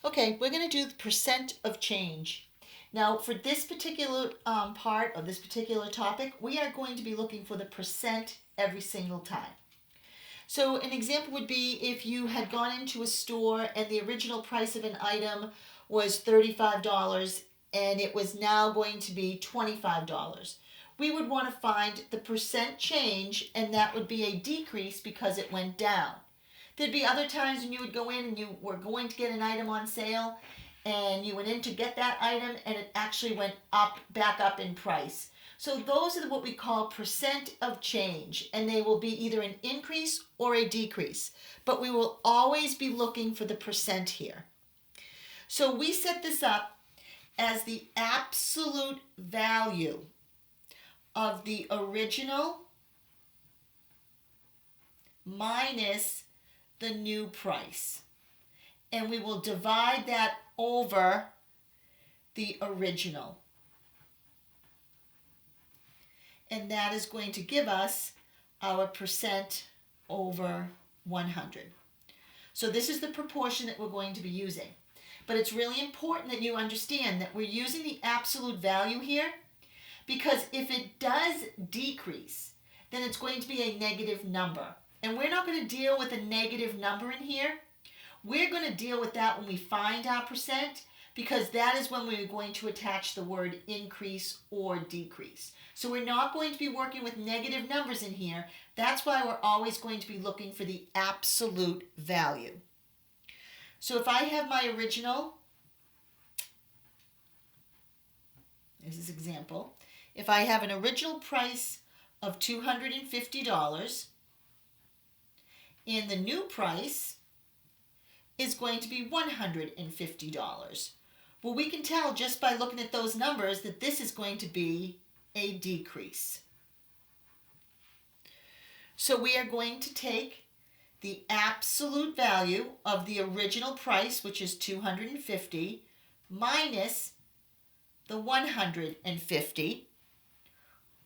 Okay, we're going to do the percent of change. Now, for this particular part of this particular topic, we are going to be looking for the percent every single time. So, an example would be if you had gone into a store and the original price of an item was $35 and it was now going to be $25. We would want to find the percent change, and that would be a decrease because it went down. There'd be other times when you would go in and you were going to get an item on sale and you went in to get that item and it actually went up, back up in price. So those are what we call percent of change, and they will be either an increase or a decrease. But we will always be looking for the percent here. So we set this up as the absolute value of the original minus the new price. And we will divide that over the original. And that is going to give us our percent over 100. So this is the proportion that we're going to be using. But it's really important that you understand that we're using the absolute value here, because if it does decrease, then it's going to be a negative number. And we're not going to deal with a negative number in here. We're going to deal with that when we find our percent, because that is when we're going to attach the word increase or decrease. So we're not going to be working with negative numbers in here. That's why we're always going to be looking for the absolute value. So if I have my original, this is example, if I have an original price of $250 and the new price is going to be $150. Well, we can tell just by looking at those numbers that this is going to be a decrease. So we are going to take the absolute value of the original price, which is $250, minus the $150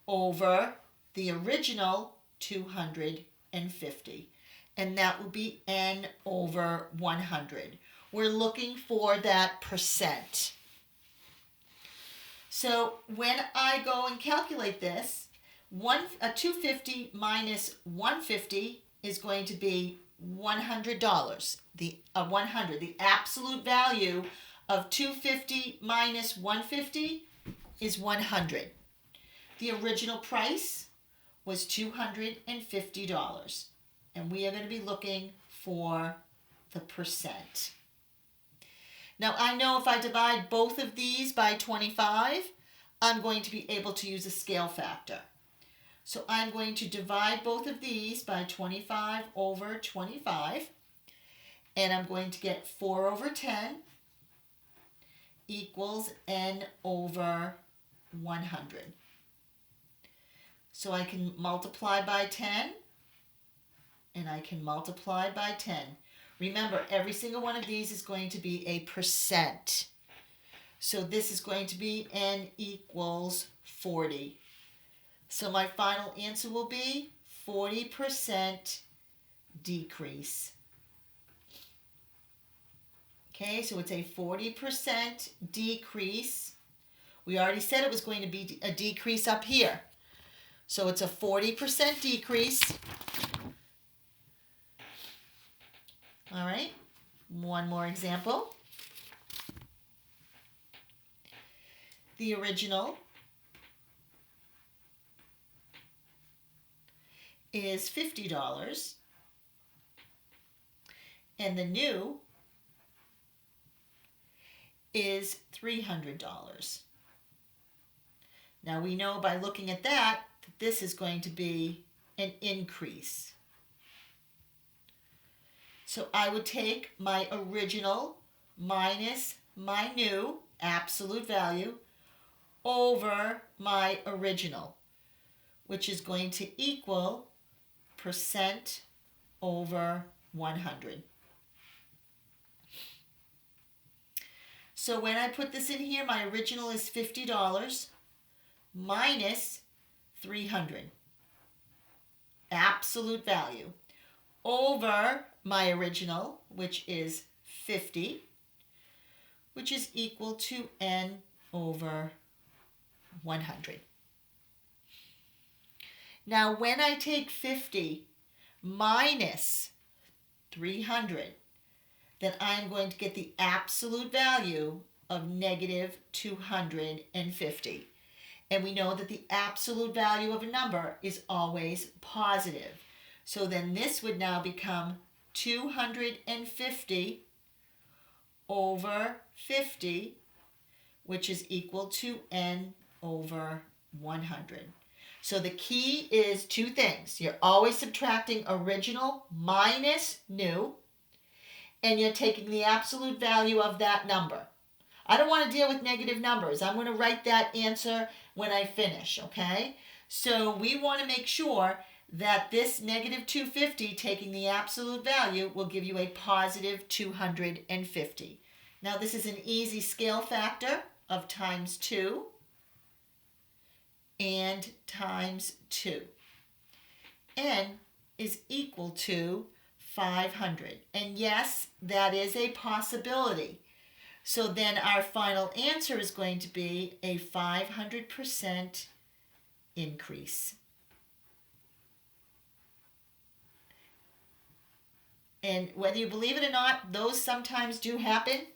over the original $250. And that will be n over 100. We're looking for that percent. So when I go and calculate this, 250 minus 150 is going to be $100. The absolute value of 250 minus 150 is 100. The original price was $250. And we are going to be looking for the percent. Now I know if I divide both of these by 25, I'm going to be able to use a scale factor. So I'm going to divide both of these by 25 over 25, and I'm going to get 4 over 10 equals n over 100. So I can multiply by 10, and I can multiply by 10. Remember, every single one of these is going to be a percent. So this is going to be n equals 40. So my final answer will be 40% decrease. Okay, so it's a 40% decrease. We already said it was going to be a decrease up here. So it's a 40% decrease. All right, one more example. The original is $50 and the new is $300. Now we know by looking at that this is going to be an increase. So I would take my original minus my new absolute value over my original, which is going to equal percent over 100. So when I put this in here, my original is $50 minus 300, absolute value, over my original, which is 50, which is equal to n over 100. Now, when I take 50 minus 300, then I'm going to get the absolute value of negative 250. And we know that the absolute value of a number is always positive. So then this would now become 250 over 50, which is equal to n over 100. So the key is two things. You're always subtracting original minus new, and you're taking the absolute value of that number. I don't want to deal with negative numbers. I'm going to write that answer when I finish, okay? So we want to make sure that this negative 250, taking the absolute value, will give you a positive 250. Now this is an easy scale factor of times 2 and times 2. N is equal to 500. And yes, that is a possibility. So then our final answer is going to be a 500% increase. And whether you believe it or not, those sometimes do happen,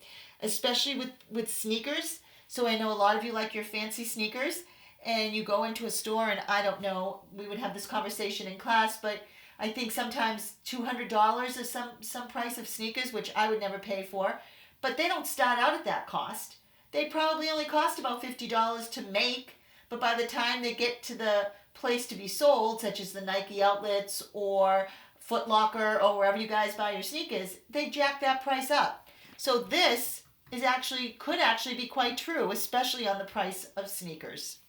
especially with sneakers. So I know a lot of you like your fancy sneakers, and you go into a store, and I don't know, we would have this conversation in class, but I think sometimes $200 is some price of sneakers, which I would never pay for. But they don't start out at that cost. They probably only cost about $50 to make, but by the time they get to the place to be sold, such as the Nike outlets or Foot Locker or wherever you guys buy your sneakers, they jack that price up. So this could actually be quite true, especially on the price of sneakers.